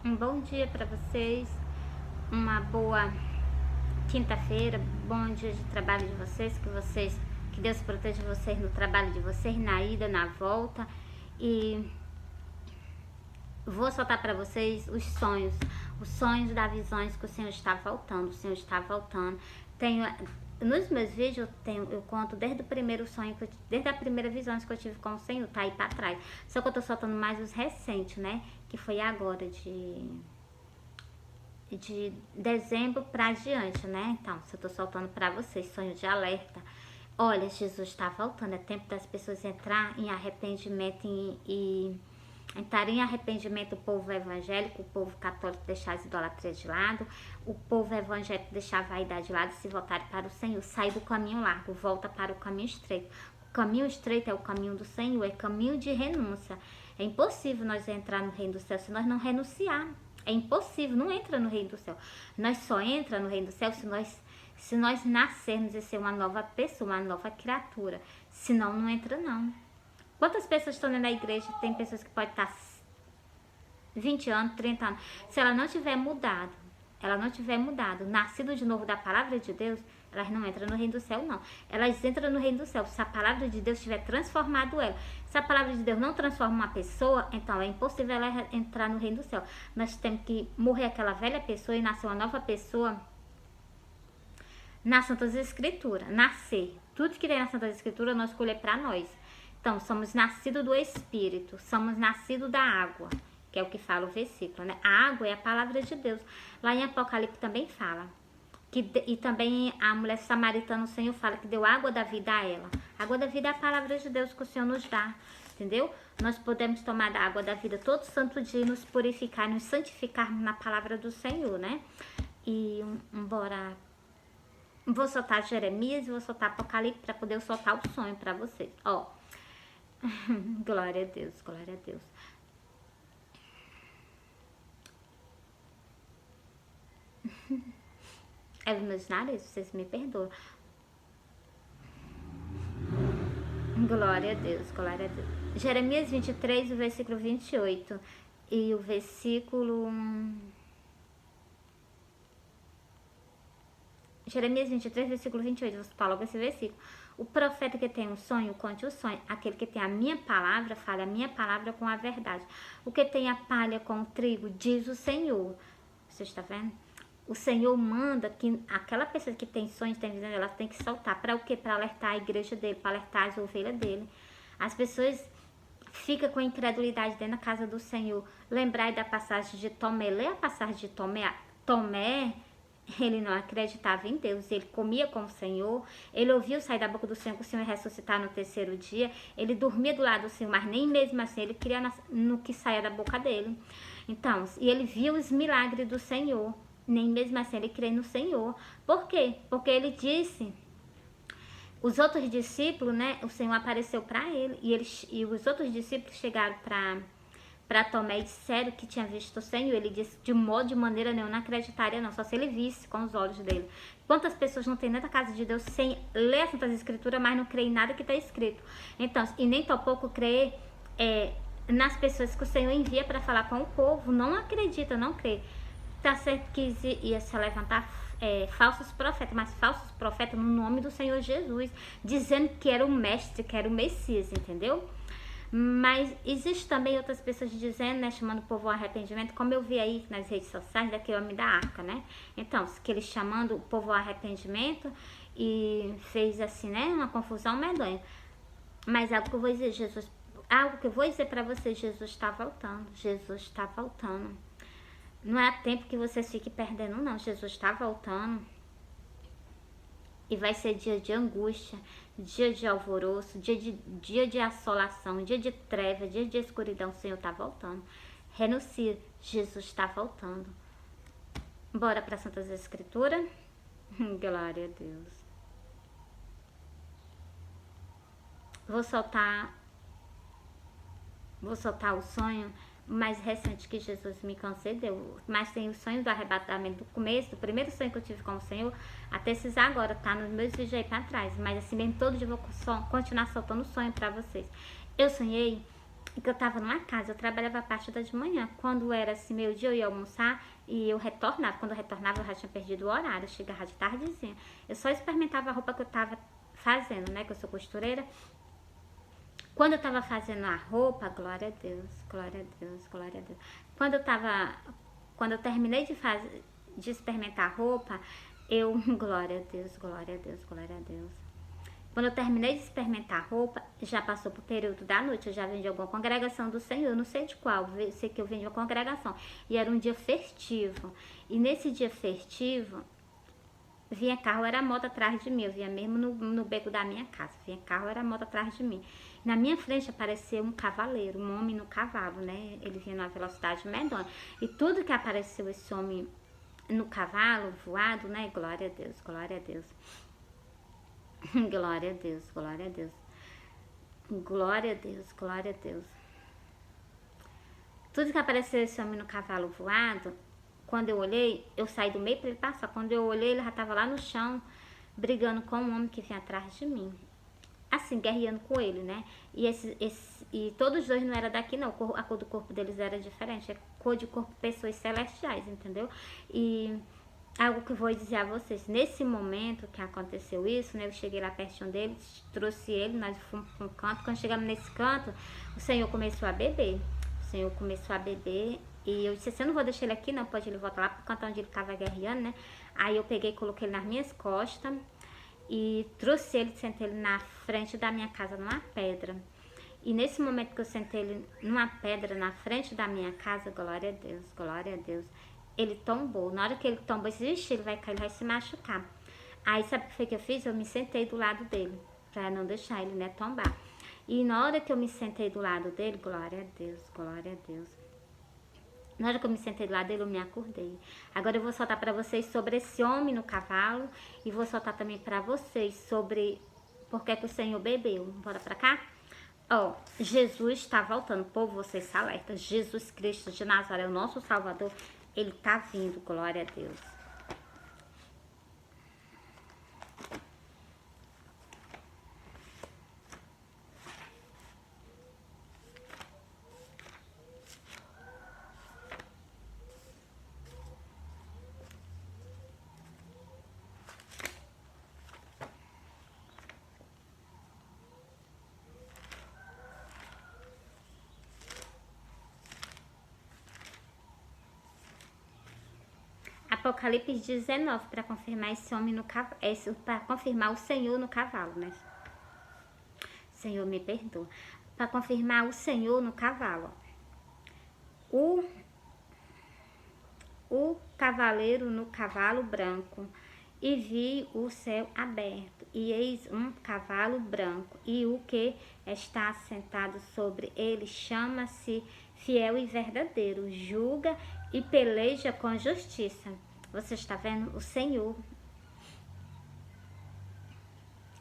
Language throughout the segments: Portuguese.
Um bom dia para vocês, uma boa quinta-feira, bom dia de trabalho de vocês, que Deus proteja vocês no trabalho de vocês, na ida, na volta. E vou soltar para vocês os sonhos das visões que o Senhor está voltando, o Senhor está voltando. Nos meus vídeos eu conto desde o primeiro sonho, desde a primeira visão que eu tive com o Senhor, tá aí para trás. Só que eu tô soltando mais os recentes, né? Que foi agora de dezembro para diante, né? Então, se eu tô soltando para vocês, sonho de alerta. Olha, Jesus está voltando, é tempo das pessoas entrar em arrependimento e entrar em arrependimento, o povo evangélico, o povo católico deixar as idolatrias de lado, o povo evangélico deixar a vaidade de lado e se voltar para o Senhor, sair do caminho largo, volta para o caminho estreito. O caminho estreito é o caminho do Senhor, é caminho de renúncia. É impossível nós entrar no reino do céu se nós não renunciarmos. É impossível, não entra no reino do céu. Nós só entra no reino do céu se nós nascermos e ser uma nova pessoa, uma nova criatura. Senão, não entra não. Quantas pessoas estão na igreja? Tem pessoas que podem estar 20 anos, 30 anos. Se ela não tiver mudado, nascido de novo da palavra de Deus, elas não entram no reino do céu, não. Elas entram no reino do céu se a palavra de Deus tiver transformado ela. Se a palavra de Deus não transforma uma pessoa, então é impossível ela entrar no reino do céu. Nós temos que morrer aquela velha pessoa e nascer uma nova pessoa nas Santas Escrituras. Nascer. Tudo que tem nas Santas Escrituras nós escolher para nós. Então, somos nascidos do Espírito, somos nascidos da água, que é o que fala o versículo, né? A água é a palavra de Deus. Lá em Apocalipse também fala. E também a mulher samaritana, o Senhor fala que deu água da vida a ela. A água da vida é a palavra de Deus que o Senhor nos dá, entendeu? Nós podemos tomar da água da vida todo santo dia, nos purificar, nos santificarmos na palavra do Senhor, né? E bora. Vou soltar Jeremias e vou soltar Apocalipse para poder soltar o sonho para vocês. Ó. Glória a Deus, glória a Deus. É os meus narizes, vocês me perdoam. Glória a Deus, glória a Deus. Jeremias 23, o versículo 28. E o versículo... Jeremias 23, versículo 28. Você fala logo esse versículo. O profeta que tem um sonho, conte o sonho. Aquele que tem a minha palavra, fale a minha palavra com a verdade. O que tem a palha com o trigo, diz o Senhor. Você está vendo? O Senhor manda que aquela pessoa que tem sonhos, tem visão, ela tem que soltar. Para o quê? Para alertar a igreja dele, para alertar as ovelhas dele. As pessoas ficam com incredulidade dentro da casa do Senhor. Lembrai da passagem de Tomé. Lê a passagem de Tomé. Tomé... Ele não acreditava em Deus, ele comia com o Senhor, ele ouviu sair da boca do Senhor que o Senhor ia ressuscitar no terceiro dia, ele dormia do lado do Senhor, mas nem mesmo assim ele cria no que saia da boca dele. Então, e ele viu os milagres do Senhor, nem mesmo assim ele crê no Senhor. Por quê? Porque ele disse, os outros discípulos, né, o Senhor apareceu para ele, e os outros discípulos chegaram para Tomé e disseram que tinha visto o Senhor. Ele disse, de maneira nenhuma, não acreditaria não, só se ele visse com os olhos dele. Quantas pessoas não tem dentro da casa de Deus sem ler as Santas Escrituras, mas não crê em nada que está escrito? Então, e nem tampouco crê nas pessoas que o Senhor envia para falar com o povo. Não acredita, não crê. Tá certo que ia se levantar falsos profetas, mas falsos profetas no nome do Senhor Jesus, dizendo que era o mestre, que era o Messias, entendeu? Mas existe também outras pessoas dizendo, né, chamando o povo ao arrependimento, como eu vi aí nas redes sociais, daquele homem da arca, né? Então, que ele chamando o povo ao arrependimento e fez assim, né, uma confusão medonha. Mas algo que eu vou dizer, para vocês, Jesus está voltando, Jesus está voltando. Não é tempo que você fique perdendo, não, Jesus está voltando. E vai ser dia de angústia, dia de alvoroço, dia de assolação, dia de treva, dia de escuridão. O Senhor está voltando. Renuncia, Jesus está voltando. Bora para Santas Escrituras? Glória a Deus. Vou soltar o sonho mais recente que Jesus me concedeu, mas tem o sonho do arrebatamento do começo, do primeiro sonho que eu tive com o Senhor, até esses agora, tá nos meus vídeos aí pra trás, mas assim mesmo todo dia eu vou continuar soltando sonho pra vocês. Eu sonhei que eu tava numa casa, eu trabalhava a parte da de manhã. Quando era assim, meio-dia, eu ia almoçar e eu retornava. Quando eu retornava, eu já tinha perdido o horário, eu chegava de tardezinha. Eu só experimentava a roupa que eu tava fazendo, né, que eu sou costureira. Quando eu tava fazendo a roupa, glória a Deus, glória a Deus, glória a Deus. Quando eu terminei de experimentar a roupa, glória a Deus, glória a Deus, glória a Deus. Quando eu terminei de experimentar a roupa, já passou pro período da noite, eu já vim de alguma congregação do Senhor, eu não sei de qual, eu sei que eu vim de uma congregação. E era um dia festivo. E nesse dia festivo, vinha carro, era moto atrás de mim, eu vinha mesmo no beco da minha casa, vinha carro, era moto atrás de mim. Na minha frente apareceu um cavaleiro, um homem no cavalo, né? Ele vinha numa velocidade medonha. E tudo que apareceu esse homem no cavalo, voado, né? Glória a Deus, glória a Deus. Glória a Deus, glória a Deus. Glória a Deus, glória a Deus. Tudo que apareceu esse homem no cavalo voado, quando eu olhei, eu saí do meio para ele passar. Quando eu olhei, ele já estava lá no chão, brigando com um homem que vinha atrás de mim. Assim, guerreando com ele, né? E todos os dois não eram daqui, não. A cor do corpo deles era diferente. É cor de corpo de pessoas celestiais, entendeu? E algo que eu vou dizer a vocês, nesse momento que aconteceu isso, né? Eu cheguei lá pertinho dele, trouxe ele, nós fomos para um canto. Quando chegamos nesse canto, o Senhor começou a beber. O Senhor começou a beber. E eu disse assim, eu não vou deixar ele aqui, não. Pode ele voltar lá pro canto onde ele estava guerreando, né? Aí eu peguei e coloquei ele nas minhas costas. E trouxe ele, sentei ele na frente da minha casa, numa pedra. E nesse momento que eu sentei ele numa pedra na frente da minha casa, glória a Deus, glória a Deus, ele tombou. Na hora que ele tombou, eu disse, vixe, ele vai cair, ele vai se machucar. Aí sabe o que foi que eu fiz? Eu me sentei do lado dele, pra não deixar ele, né, tombar. E na hora que eu me sentei do lado dele, glória a Deus, glória a Deus. Na hora que eu me sentei do lado dele, eu me acordei. Agora eu vou soltar para vocês sobre esse homem no cavalo. E vou soltar também para vocês sobre por que o Senhor bebeu. Bora para cá? Ó, Jesus está voltando. Povo, vocês se alerta. Jesus Cristo de Nazaré, o nosso Salvador, ele tá vindo. Glória a Deus. Apocalipse 19, para confirmar esse homem no cavalo, para confirmar o Senhor no cavalo, né? Senhor, me perdoa. Para confirmar o Senhor no cavalo. O cavaleiro no cavalo branco. E vi o céu aberto, e eis um cavalo branco, e o que está sentado sobre ele chama-se Fiel e Verdadeiro, julga e peleja com justiça. Você está vendo? O Senhor.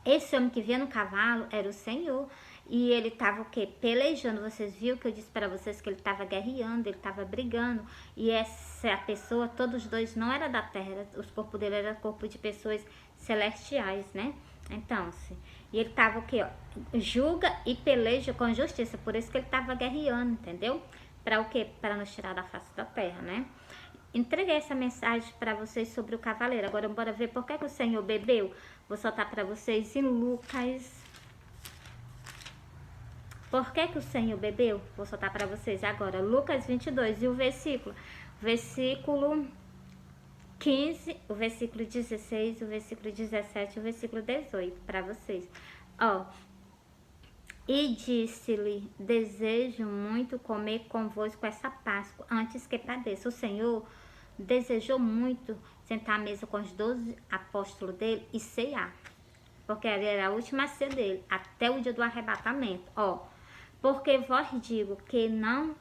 Esse homem que vinha no cavalo era o Senhor. E ele estava o quê? Pelejando. Vocês viram que eu disse para vocês que ele estava guerreando, ele estava brigando. E essa pessoa, todos os dois, não era da terra. Os corpos dele eram corpo de pessoas celestiais, né? Então, e ele estava o quê? Julga e peleja com justiça. Por isso que ele estava guerreando, entendeu? Para o quê? Para nos tirar da face da terra, né? Entreguei essa mensagem para vocês sobre o cavaleiro. Agora, bora ver por que o Senhor bebeu. Vou soltar para vocês em Lucas. Por que o Senhor bebeu? Vou soltar para vocês agora. Lucas 22 e o versículo 15, o versículo 16, o versículo 17 e o versículo 18 para vocês. Ó. E disse-lhe, desejo muito comer convosco essa Páscoa, antes que padeça. O Senhor desejou muito sentar à mesa com os 12 apóstolos dele e cear. Porque era a última ceia dele, até o dia do arrebatamento. Ó, porque vós digo que não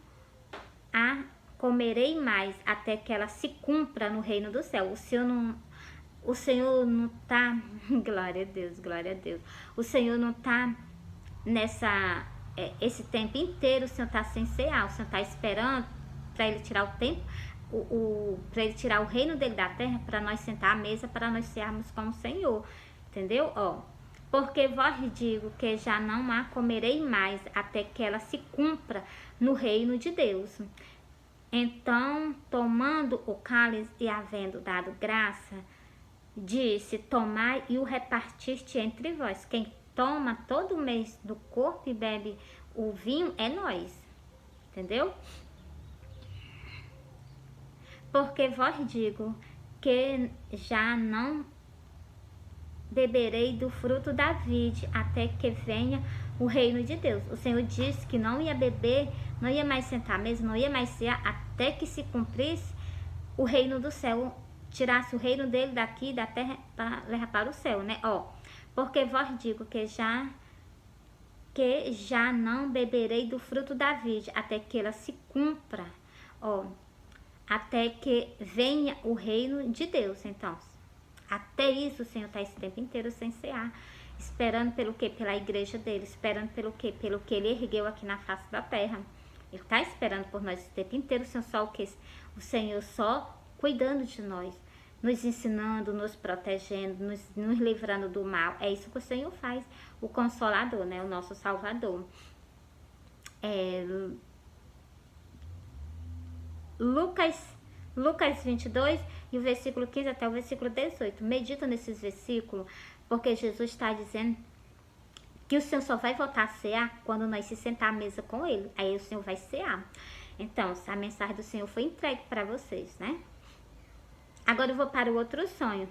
a comerei mais, até que ela se cumpra no reino do céu. O Senhor não tá... Glória a Deus, glória a Deus. O Senhor não tá... esse tempo inteiro o Senhor está sem cear, o Senhor está esperando para ele tirar o tempo, para ele tirar o reino dele da terra, para nós sentar à mesa, para nós cearmos com o Senhor, entendeu? Ó, Porque vós digo que já não a comerei mais, até que ela se cumpra no reino de Deus. Então, tomando o cálice e havendo dado graça, disse: tomai e o repartiste entre vós. Quem toma todo mês do corpo e bebe o vinho é nós. Entendeu? Porque vós digo que já não beberei do fruto da vide até que venha o reino de Deus. O Senhor disse que não ia beber, não ia mais sentar à mesa, não ia mais cear até que se cumprisse o reino do céu, tirasse o reino dele daqui da terra para levar para o céu, né? Ó, porque vós digo que já não beberei do fruto da vide até que ela se cumpra, ó, até que venha o reino de Deus. Então, até isso o Senhor está esse tempo inteiro sem cear, esperando pelo quê? Pela igreja dele, esperando pelo quê? Pelo que ele ergueu aqui na face da terra. Ele está esperando por nós esse tempo inteiro, o Senhor só cuidando de nós, nos ensinando, nos protegendo, nos livrando do mal. É isso que o Senhor faz, o Consolador, né? O nosso Salvador. Lucas 22 e o versículo 15 até o versículo 18. Medita nesses versículos, porque Jesus está dizendo que o Senhor só vai voltar a cear quando nós se sentar à mesa com Ele. Aí o Senhor vai cear. Então, a mensagem do Senhor foi entregue para vocês, né? Agora eu vou para o outro sonho.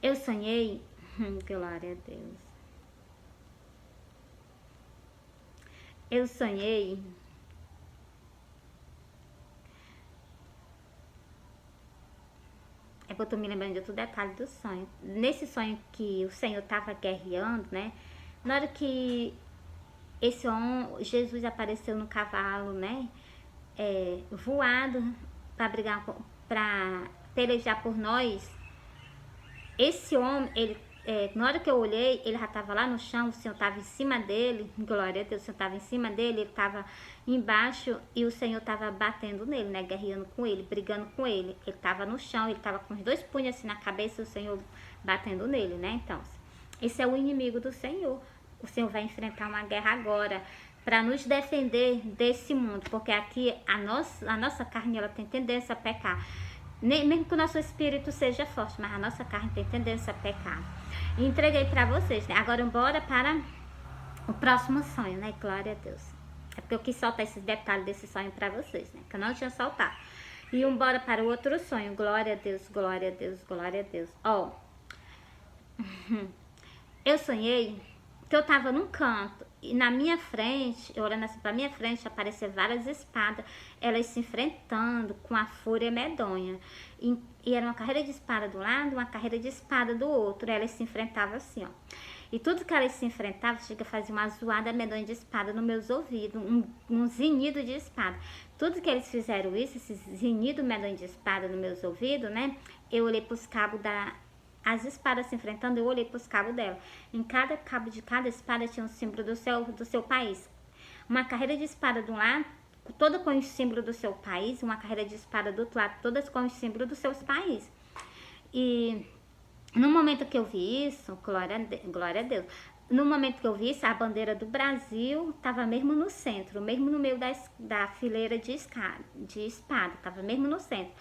Eu sonhei... Glória a Deus. Eu sonhei... É porque eu tô me lembrando de outro detalhe do sonho. Nesse sonho que o Senhor estava guerreando, né? Na hora que Jesus apareceu no cavalo, né? Voado para brigar, para pelejar por nós. Esse homem, na hora que eu olhei, ele já estava lá no chão, o Senhor estava em cima dele, glória a Deus, o Senhor estava em cima dele, ele estava embaixo e o Senhor estava batendo nele, né, guerreando com ele, brigando com ele. Ele estava no chão, ele estava com os 2 punhos assim na cabeça e o Senhor batendo nele, né, então. Esse é o inimigo do Senhor. O Senhor vai enfrentar uma guerra agora para nos defender desse mundo, porque aqui a nossa carne, ela tem tendência a pecar. Mesmo que o nosso espírito seja forte, mas a nossa carne tem tendência a pecar. E entreguei para vocês, né? Agora bora para o próximo sonho, né? Glória a Deus. É porque eu quis soltar esses detalhes desse sonho para vocês, né? Que eu não tinha soltado. E bora para o outro sonho. Glória a Deus, glória a Deus, glória a Deus. Ó, eu sonhei que eu tava num canto e na minha frente, eu olhando assim pra minha frente, apareceram várias espadas, elas se enfrentando com a fúria medonha. E era uma carreira de espada do lado, uma carreira de espada do outro. Elas se enfrentavam assim, ó. E tudo que elas se enfrentavam, chega a fazer uma zoada medonha de espada nos meus ouvidos, um zinido de espada. Tudo que eles fizeram isso, esse zinido medonho de espada nos meus ouvidos, né? Eu olhei pros cabos as espadas se enfrentando, eu olhei para os cabos dela. Em cada cabo de cada espada tinha um símbolo do seu país. Uma carreira de espada de um lado, toda com o símbolo do seu país, uma carreira de espada do outro lado, todas com o símbolo dos seus países. E no momento que eu vi isso, glória a Deus, no momento que eu vi isso, a bandeira do Brasil estava mesmo no centro, mesmo no meio da fileira de espada, estava mesmo no centro.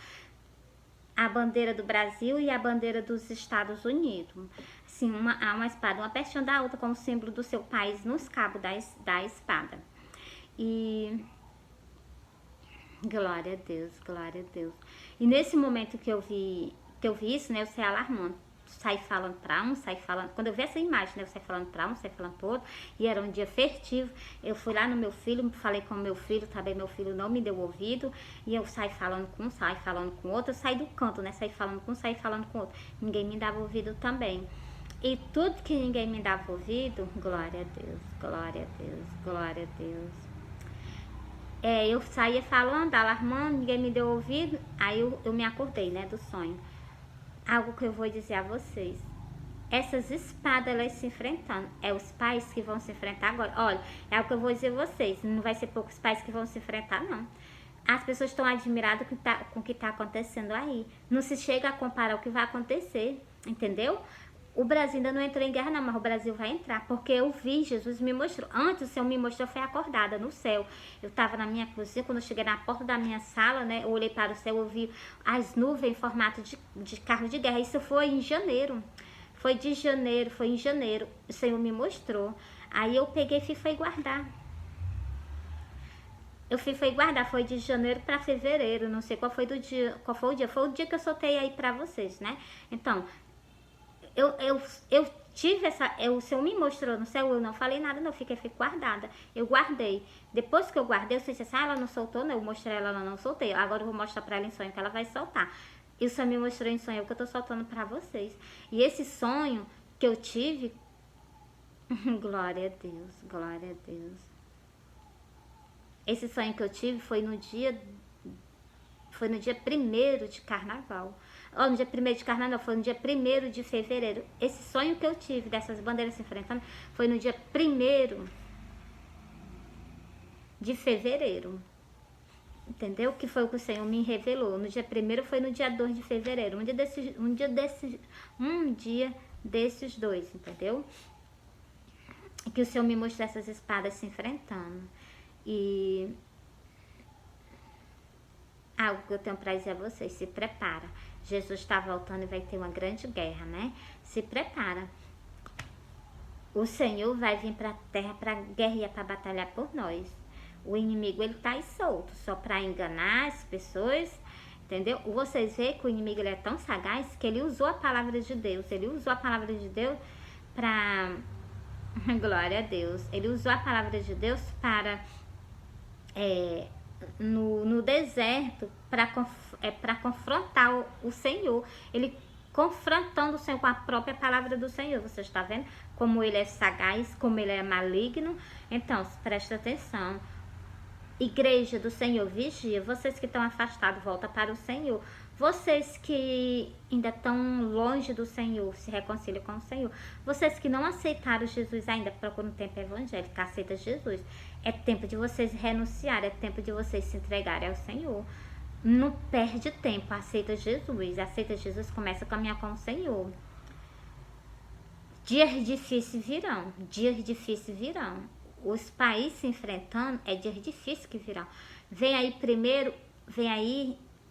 A bandeira do Brasil e a bandeira dos Estados Unidos. Assim, uma espada, uma pertinho da outra, como símbolo do seu país nos cabos da espada. E glória a Deus, glória a Deus. E nesse momento que eu vi isso, né, eu saí alarmando. Saí falando para um, saí falando... Quando eu vi essa imagem, né, eu saí falando para um, saí falando para outro. E era um dia festivo. Eu fui lá no meu filho, falei com o meu filho, também meu filho não me deu ouvido. E eu saí falando com um, saí falando com outro. Eu saí do canto, né, saí falando com um, saí falando com outro. Ninguém me dava ouvido também. E tudo que ninguém me dava ouvido, glória a Deus, glória a Deus, glória a Deus. Eu saía falando, alarmando, ninguém me deu ouvido. Aí eu me acordei, né, do sonho. Algo que eu vou dizer a vocês. Essas espadas, elas se enfrentando. É os pais que vão se enfrentar agora. Olha, é algo que eu vou dizer a vocês. Não vai ser poucos pais que vão se enfrentar, não. As pessoas estão admiradas com o que está acontecendo aí. Não se chega a comparar o que vai acontecer, entendeu? O Brasil ainda não entrou em guerra não, mas o Brasil vai entrar, porque eu vi, Jesus me mostrou. Antes o Senhor me mostrou, foi acordada no céu. Eu estava na minha cozinha, quando eu cheguei na porta da minha sala, né, eu olhei para o céu, eu vi as nuvens em formato de carro de guerra. Isso foi em janeiro. Foi em janeiro, o Senhor me mostrou. Aí eu peguei e fui guardar. Foi de janeiro para fevereiro, não sei qual foi o dia, foi o dia que eu soltei aí para vocês, né? Então, eu tive o Senhor me mostrou no céu, eu não falei nada, não, fiquei guardada. Eu guardei. Depois que eu guardei, eu disse assim, ela não soltou, né? Eu mostrei ela não soltei. Agora eu vou mostrar pra ela em sonho que ela vai soltar. E o Senhor me mostrou em sonho que eu tô soltando pra vocês. E esse sonho que eu tive, glória a Deus, glória a Deus. Esse sonho que eu tive foi no dia 1º de carnaval. No dia 1º de carnaval, foi no dia 1º de fevereiro. Esse sonho que eu tive dessas bandeiras se enfrentando foi no dia 1º de fevereiro. Entendeu? Que foi o que o Senhor me revelou. No dia 1º foi no dia 2 de fevereiro. Um dia desses dois, entendeu? Que o Senhor me mostrou essas espadas se enfrentando. E algo que eu tenho para dizer a vocês, se prepara. Jesus está voltando e vai ter uma grande guerra, né? Se prepara. O Senhor vai vir para a terra para guerrear, para batalhar por nós. O inimigo, ele tá aí solto, só para enganar as pessoas, entendeu? Vocês veem que o inimigo, ele é tão sagaz que ele usou a palavra de Deus. Ele usou a palavra de Deus para... Glória a Deus. Ele usou a palavra de Deus para... no deserto para confrontar o Senhor. Ele confrontando o Senhor com a própria palavra do Senhor. Você está vendo como ele é sagaz, como ele é maligno? Então, presta atenção. Igreja do Senhor, vigia. Vocês que estão afastados, volta para o Senhor. Vocês que ainda estão longe do Senhor, se reconciliam com o Senhor. Vocês que não aceitaram Jesus ainda, procuram um tempo evangélico, aceita Jesus. É tempo de vocês renunciar, é tempo de vocês se entregarem ao Senhor. Não perde tempo, aceita Jesus. Aceita Jesus, começa a caminhar com o Senhor. Dias difíceis virão, dias difíceis virão. Os países se enfrentando, é dias difíceis que virão. Vem aí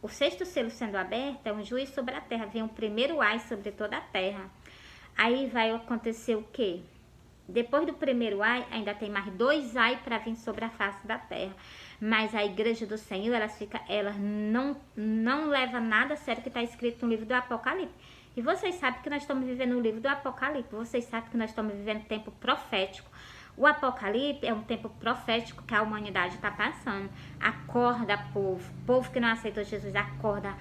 o 6º selo sendo aberto, é um juízo sobre a terra. Vem o primeiro ai sobre toda a terra. Aí vai acontecer o quê? Depois do primeiro ai, ainda tem mais 2 ai para vir sobre a face da terra. Mas a igreja do Senhor, ela não leva nada a sério que está escrito no livro do Apocalipse. E vocês sabem que nós estamos vivendo o livro do Apocalipse. Vocês sabem que nós estamos vivendo tempo profético. O Apocalipse é um tempo profético que a humanidade está passando. Acorda, povo. Povo que não aceitou Jesus, acorda.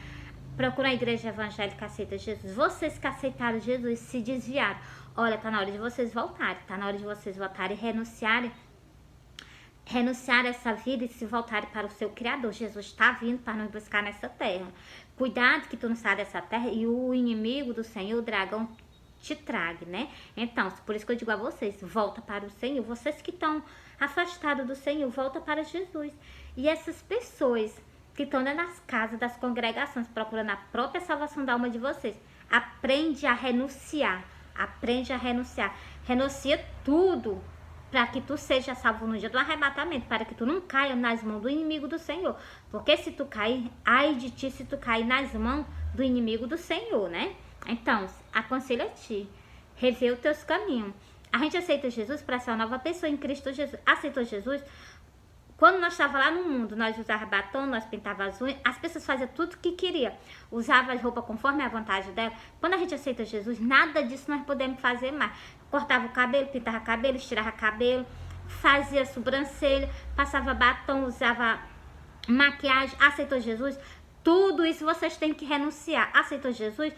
Procura a igreja evangélica que aceita Jesus. Vocês que aceitaram Jesus se desviaram. Olha, tá na hora de vocês voltarem. Tá na hora de vocês voltarem e renunciar essa vida e se voltarem para o seu Criador. Jesus está vindo para nos buscar nessa terra. Cuidado que tu não sai dessa terra e o inimigo do Senhor, o dragão, te traga, né? Então, por isso que eu digo a vocês, volta para o Senhor. Vocês que estão afastados do Senhor, volta para Jesus. E essas pessoas que estão nas casas das congregações, procurando a própria salvação da alma de vocês, aprende a renunciar. Aprende a renunciar. Renuncia tudo para que tu seja salvo no dia do arrebatamento, para que tu não caia nas mãos do inimigo do Senhor. Porque se tu cair, ai de ti se tu cair nas mãos do inimigo do Senhor, né? Então, aconselho a ti, rever os teus caminhos. A gente aceita Jesus para ser uma nova pessoa em Cristo Jesus. Aceitou Jesus? Quando nós estávamos lá no mundo, nós usávamos batom, nós pintávamos as unhas, as pessoas faziam tudo o que queria. Usava as roupas conforme a vontade dela. Quando a gente aceita Jesus, nada disso nós podemos fazer mais. Cortava o cabelo, pintava cabelo, estirava cabelo, fazia sobrancelha, passava batom, usava maquiagem. Aceitou Jesus? Tudo isso vocês têm que renunciar. Aceitou Jesus?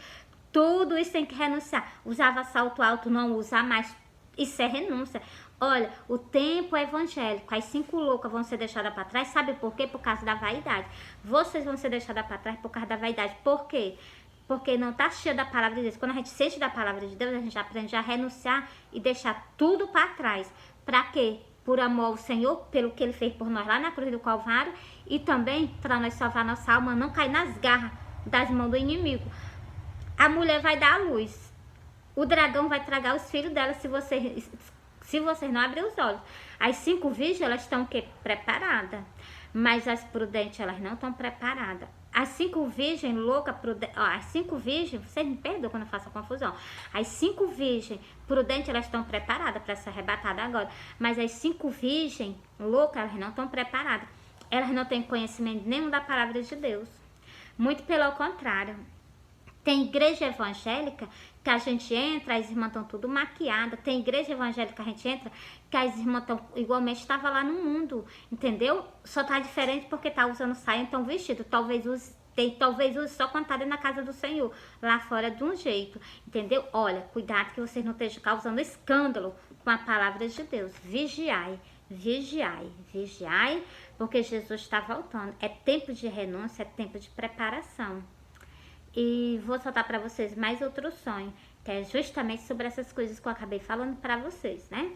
Tudo isso tem que renunciar. Usava salto alto, não usa mais. Isso é renúncia. Olha, o tempo evangélico, as 5 loucas vão ser deixadas para trás. Sabe por quê? Por causa da vaidade. Vocês vão ser deixadas para trás por causa da vaidade. Por quê? Porque não está cheia da palavra de Deus. Quando a gente sente da palavra de Deus, a gente aprende a renunciar e deixar tudo para trás. Para quê? Por amor ao Senhor, pelo que Ele fez por nós lá na cruz do Calvário. E também para nós salvar nossa alma, não cair nas garras das mãos do inimigo. A mulher vai dar à luz. O dragão vai tragar os filhos dela se vocês não abrirem os olhos. As 5 virgens, elas estão o quê? Preparadas. Mas as prudentes, elas não estão preparadas. As 5 virgens loucas, as 5 virgens, vocês me perdoam quando eu faço a confusão. As 5 virgens prudentes, elas estão preparadas para ser arrebatadas agora. Mas as 5 virgens loucas, elas não estão preparadas. Elas não têm conhecimento nenhum da palavra de Deus. Muito pelo contrário. Tem igreja evangélica que a gente entra, as irmãs estão tudo maquiadas. Tem igreja evangélica que a gente entra, que as irmãs estão igualmente estavam lá no mundo, entendeu? Só tá diferente porque tá usando saia, então vestido. Talvez use só quando tá dentro da casa do Senhor, lá fora de um jeito, entendeu? Olha, cuidado que vocês não estejam causando escândalo com a palavra de Deus. Vigiai, vigiai, vigiai, porque Jesus está voltando. É tempo de renúncia, é tempo de preparação. E vou soltar para vocês mais outro sonho, que é justamente sobre essas coisas que eu acabei falando para vocês, né?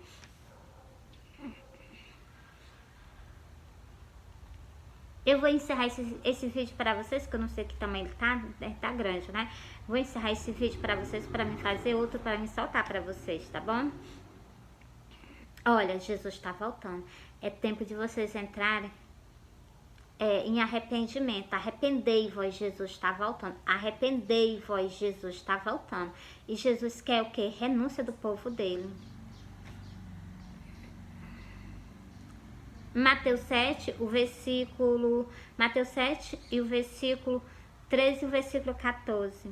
Eu vou encerrar esse vídeo para vocês, que eu não sei que tamanho ele tá grande, né? Vou encerrar esse vídeo para vocês, para me fazer outro, para me soltar para vocês, tá bom? Olha, Jesus está voltando. É tempo de vocês entrarem em arrependimento. Arrependei-vos, Jesus está voltando. Arrependei-vos, Jesus está voltando. E Jesus quer o quê? Renúncia do povo dele. Mateus 7 e o versículo 13 e o versículo 14.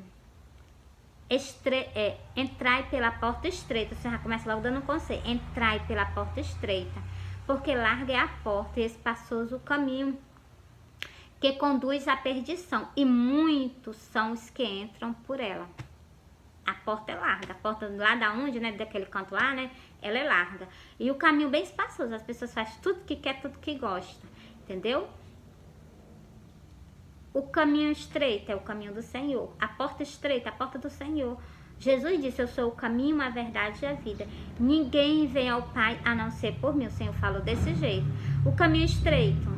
Entrai pela porta estreita. Você já começa logo dando um conselho. Entrai pela porta estreita, porque larga é a porta e espaçoso o caminho que conduz à perdição, e muitos são os que entram por ela. A porta é larga, a porta lá da onde, né, daquele canto lá, né, ela é larga. E o caminho bem espaçoso, as pessoas fazem tudo que quer, tudo que gosta, entendeu? O caminho estreito é o caminho do Senhor, a porta estreita, a porta do Senhor. Jesus disse, eu sou o caminho, a verdade e a vida. Ninguém vem ao Pai a não ser por mim. O Senhor falou desse jeito. O caminho estreito,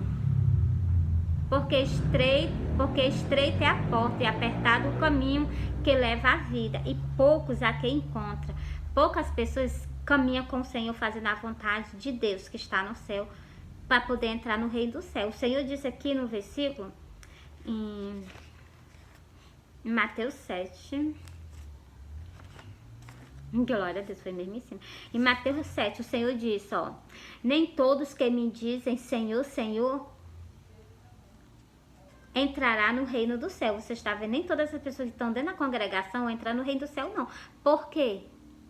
porque estreita é a porta e apertado o caminho que leva à vida, e poucos a quem encontra. Poucas pessoas caminham com o Senhor fazendo a vontade de Deus que está no céu, para poder entrar no reino do céu. O Senhor disse aqui no versículo, em Mateus 7... Glória a Deus, foi mesmo em cima. Em Mateus 7, o Senhor disse, ó, nem todos que me dizem Senhor, Senhor, entrará no reino do céu. Você está vendo? Nem todas as pessoas que estão dentro da congregação entram no reino do céu, não. Por quê?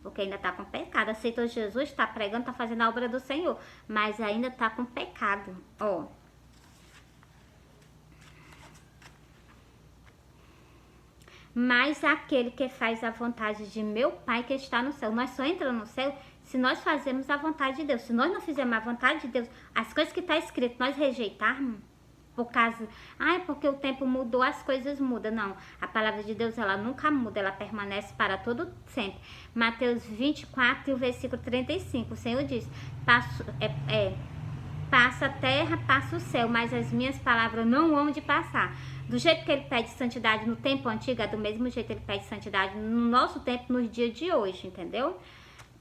Porque ainda está com pecado. Aceitou Jesus, está pregando, está fazendo a obra do Senhor, mas ainda está com pecado. Ó. Mas aquele que faz a vontade de meu Pai que está no céu. Nós só entramos no céu se nós fazemos a vontade de Deus. Se nós não fizermos a vontade de Deus, as coisas que está escrito, nós rejeitarmos, por causa, porque o tempo mudou, as coisas mudam. Não, a palavra de Deus, ela nunca muda, ela permanece para todo sempre. Mateus 24 e o versículo 35, o Senhor diz, passa a terra, passa o céu, mas as minhas palavras não hão de passar. Do jeito que ele pede santidade no tempo antigo, é do mesmo jeito que ele pede santidade no nosso tempo, nos dias de hoje, entendeu?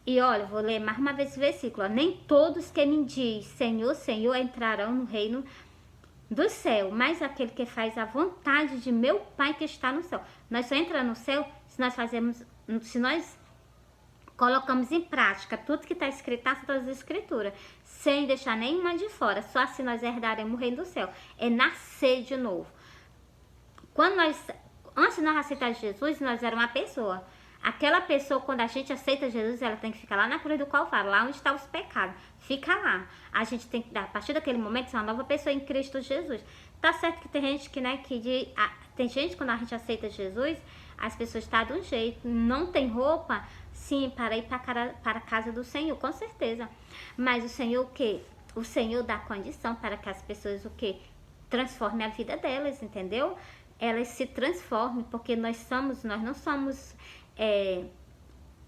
E olha, vou ler mais uma vez esse versículo, ó. Nem todos que me diz Senhor, Senhor, entrarão no reino do céu, mas aquele que faz a vontade de meu Pai que está no céu. Nós só entramos no céu se nós colocamos em prática tudo que está escrito nas escrituras, sem deixar nenhuma de fora. Só assim nós herdaremos o reino do céu. É nascer de novo. Antes de nós aceitar Jesus, nós éramos uma pessoa. Aquela pessoa, quando a gente aceita Jesus, ela tem que ficar lá na cruz do Calvário, lá onde está os pecados. Fica lá. A gente tem que, a partir daquele momento, ser uma nova pessoa em Cristo Jesus. Tá certo que tem gente tem gente, quando a gente aceita Jesus, as pessoas estão de um jeito, não tem roupa, sim, para ir para a casa do Senhor, com certeza. Mas o Senhor, o quê? O Senhor dá condição para que as pessoas, o quê? Transformem a vida delas, entendeu? Elas se transformem, porque nós não somos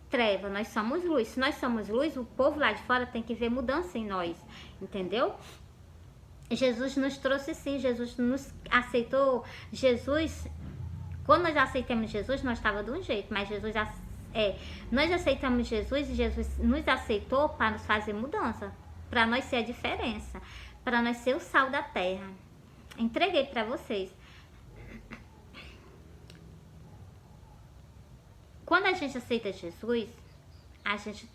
treva, nós somos luz. Se nós somos luz, o povo lá de fora tem que ver mudança em nós, entendeu? Jesus nos trouxe sim, Jesus nos aceitou. Jesus, quando nós aceitamos Jesus, nós estávamos de um jeito, mas Jesus Nós aceitamos Jesus e Jesus nos aceitou para nos fazer mudança, para nós ser a diferença, para nós ser o sal da terra. Entreguei para vocês. Quando a gente aceita Jesus, a gente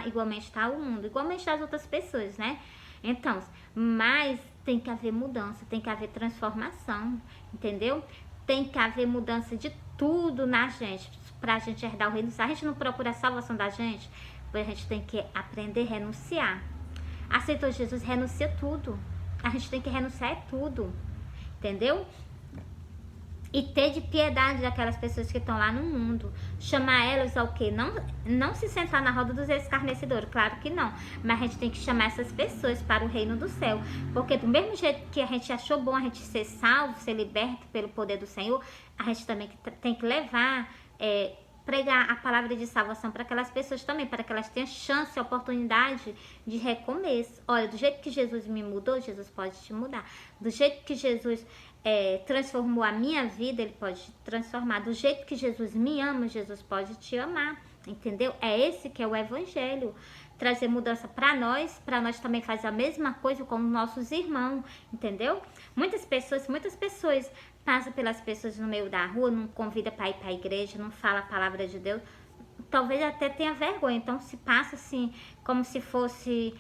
igualmente tá o mundo, igualmente as outras pessoas, né? Então, mas tem que haver mudança, tem que haver transformação, entendeu? Tem que haver mudança de tudo na gente, pra gente herdar o reino. Se a gente não procura a salvação da gente, a gente tem que aprender a renunciar. Aceitou Jesus, renuncia tudo. A gente tem que renunciar a tudo, entendeu? E ter de piedade daquelas pessoas que estão lá no mundo. Chamar elas ao quê? Não se sentar na roda dos escarnecedores, claro que não. Mas a gente tem que chamar essas pessoas para o reino do céu. Porque do mesmo jeito que a gente achou bom a gente ser salvo, ser liberto pelo poder do Senhor, a gente também tem que levar, pregar a palavra de salvação para aquelas pessoas também, para que elas tenham chance, oportunidade de recomeço. Olha, do jeito que Jesus me mudou, Jesus pode te mudar. Do jeito que Jesus transformou a minha vida, Ele pode te transformar. Do jeito que Jesus me ama, Jesus pode te amar, entendeu? É esse que é o Evangelho. Trazer mudança para nós também fazer a mesma coisa com os nossos irmãos, entendeu? Muitas pessoas passam pelas pessoas no meio da rua, não convida para ir para a igreja, não fala a palavra de Deus, talvez até tenha vergonha, então se passa assim, como se fosse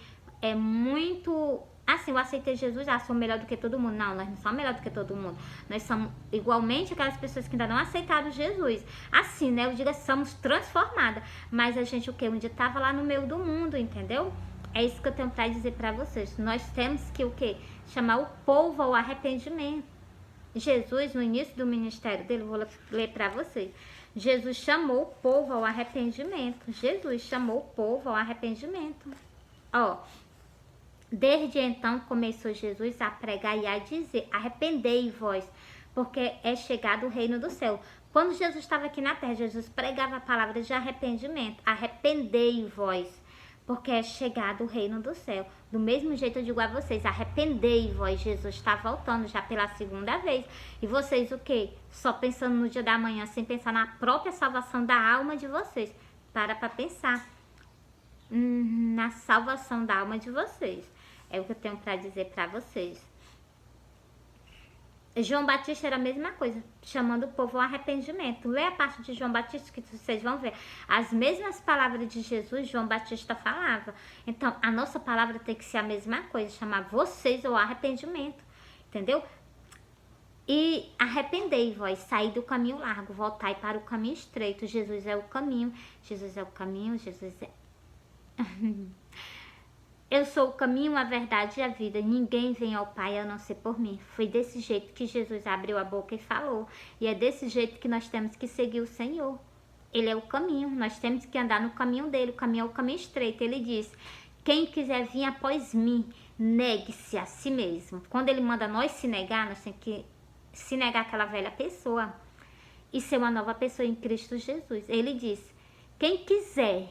muito... Assim, eu aceitei Jesus, sou melhor do que todo mundo. Não, nós não somos melhor do que todo mundo. Nós somos igualmente aquelas pessoas que ainda não aceitaram Jesus. Assim, né? Eu digo, somos transformadas. Mas a gente, o quê? Um dia estava lá no meio do mundo, entendeu? É isso que eu tenho para dizer para vocês. Nós temos que, o quê? Chamar o povo ao arrependimento. Jesus, no início do ministério dele, vou ler para vocês. Jesus chamou o povo ao arrependimento. Jesus chamou o povo ao arrependimento. Ó... Desde então começou Jesus a pregar e a dizer, arrependei-vos, porque é chegado o reino do céu. Quando Jesus estava aqui na terra, Jesus pregava a palavra de arrependimento, arrependei-vos, porque é chegado o reino do céu. Do mesmo jeito eu digo a vocês, arrependei-vos, Jesus está voltando já pela segunda vez. E vocês o quê? Só pensando no dia da manhã, sem pensar na própria salvação da alma de vocês. Para pensar na salvação da alma de vocês. É o que eu tenho para dizer para vocês. João Batista era a mesma coisa, chamando o povo ao arrependimento. Lê a parte de João Batista que vocês vão ver. As mesmas palavras de Jesus, João Batista falava. Então, a nossa palavra tem que ser a mesma coisa, chamar vocês ao arrependimento. Entendeu? E arrependei-vos, sair do caminho largo, voltai para o caminho estreito. Jesus é o caminho, Jesus é o caminho, Jesus é... Eu sou o caminho, a verdade e a vida. Ninguém vem ao Pai a não ser por mim. Foi desse jeito que Jesus abriu a boca e falou. E é desse jeito que nós temos que seguir o Senhor. Ele é o caminho. Nós temos que andar no caminho dele. O caminho é o caminho estreito. Ele diz, quem quiser vir após mim, negue-se a si mesmo. Quando ele manda nós se negar, nós temos que se negar aquela velha pessoa e ser uma nova pessoa em Cristo Jesus. Ele diz, quem quiser...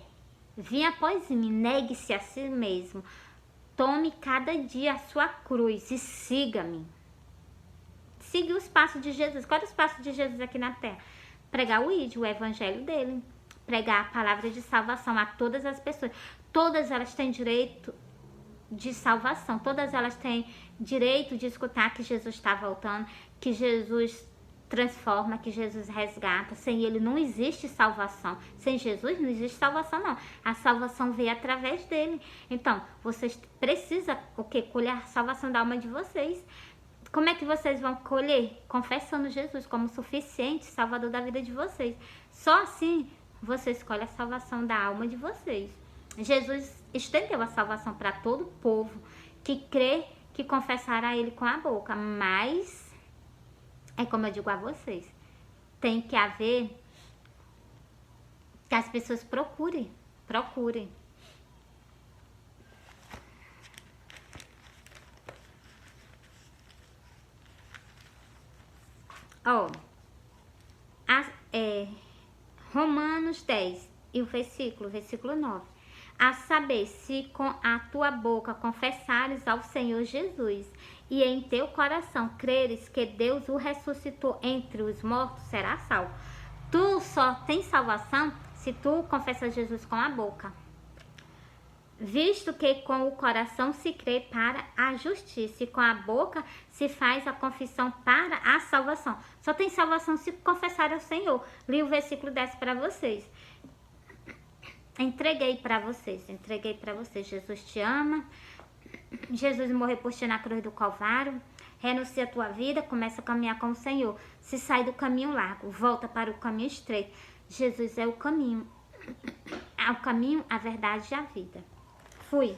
Vim após mim, negue-se a si mesmo, tome cada dia a sua cruz e siga-me. Siga os passos de Jesus. Qual é os passos de Jesus aqui na terra? Pregar o evangelho dele, pregar a palavra de salvação a todas as pessoas. Todas elas têm direito de salvação, todas elas têm direito de escutar que Jesus está voltando, que Jesus transforma, que Jesus resgata. Sem ele não existe salvação. Sem Jesus não existe salvação, não. A salvação veio através dele. Então, vocês precisam colher a salvação da alma de vocês. Como é que vocês vão colher? Confessando Jesus como suficiente salvador da vida de vocês. Só assim vocês escolhem a salvação da alma de vocês. Jesus estendeu a salvação para todo o povo que crê, que confessará ele com a boca. Mas é como eu digo a vocês, tem que haver que as pessoas procurem. Ó, Romanos 10 e o versículo 9. A saber, se com a tua boca confessares ao Senhor Jesus e em teu coração creres que Deus o ressuscitou entre os mortos, será salvo. Tu só tem salvação se tu confessas Jesus com a boca, visto que com o coração se crê para a justiça e com a boca se faz a confissão para a salvação. Só tem salvação se confessar ao Senhor. Li o versículo 10 para vocês. Entreguei para vocês. Jesus te ama. Jesus morreu por ti na cruz do Calvário. Renuncia a tua vida, começa a caminhar com o Senhor. Se sai do caminho largo, volta para o caminho estreito. Jesus é o caminho. É o caminho, a verdade e a vida. Fui.